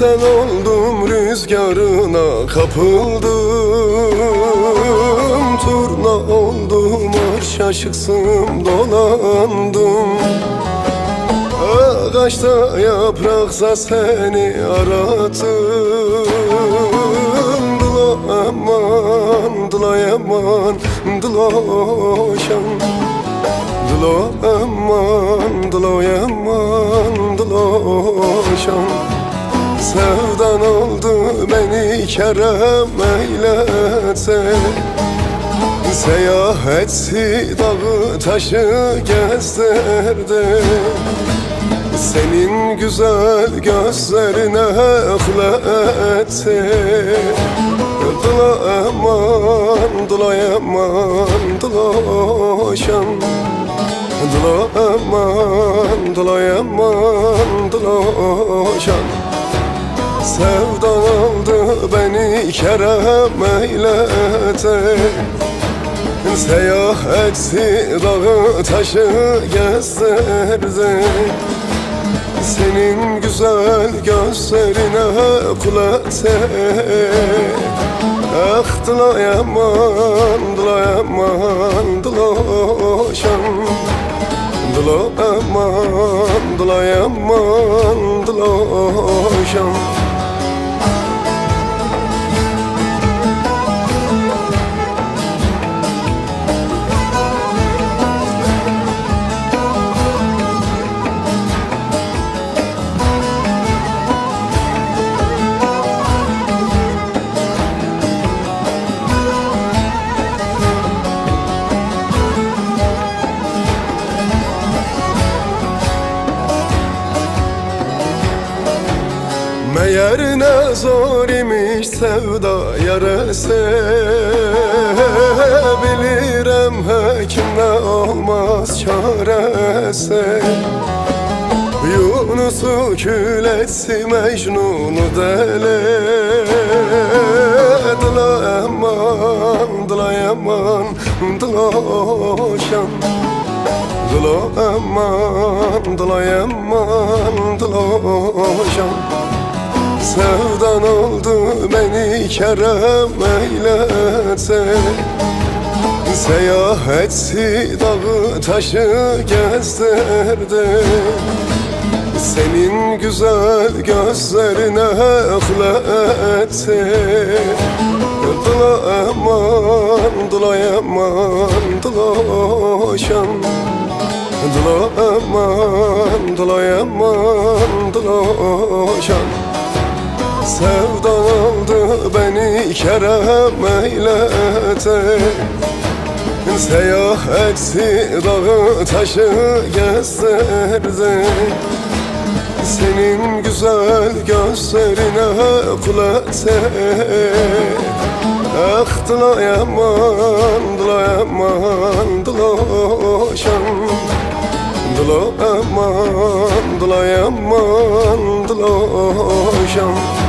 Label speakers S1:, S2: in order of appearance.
S1: Sen oldum rüzgarına kapıldım, turna oldum aşıksım dolandım. Ağaçta yapraksa seni arattım. Dıla aman, dıla yaman, dıla şan. Dıla aman, dıla yaman, dıla şan. Sevdan oldu beni kerem eylete. Seyahatsi dağı taşı gezdirdi. Senin güzel gözlerine hıfletti. Dıla aman, dıla yaman, dıla şan. Dıla aman, dıla yaman, dıla şan. Sevdan aldı beni kerem eylete. Seyahatsi dağı taşı gezdirdi. Senin güzel gözlerine kulete. Ah dıla yaman, dıla yaman, dıla şan. Dıla aman, dıla yaman, dıla şan. Meğer ne zor imiş sevda yarası. Bilirim hekimde olmaz çaresi. Yunus'u kül etsi Mecnun'u deli. Dıla aman, dıla yaman, dıla şan. Dıla aman, dıla yaman, dıla şan. Sevdan oldu beni kerem eylete. Seyahatsi dağı taşı gezdirdi. Senin güzel gözlerine hıfletti. Dıla aman, dıla yaman, dıla şan. Dıla aman, dıla yaman, dıla şan. Sevdan aldı beni kerem eylete. Seyahatsi dağı taşı gezdirdi. Senin güzel gözlerine kulete. Ah dıla yaman, dıla yaman, dıla şan. Dıla aman, dıla yaman, dıla şan.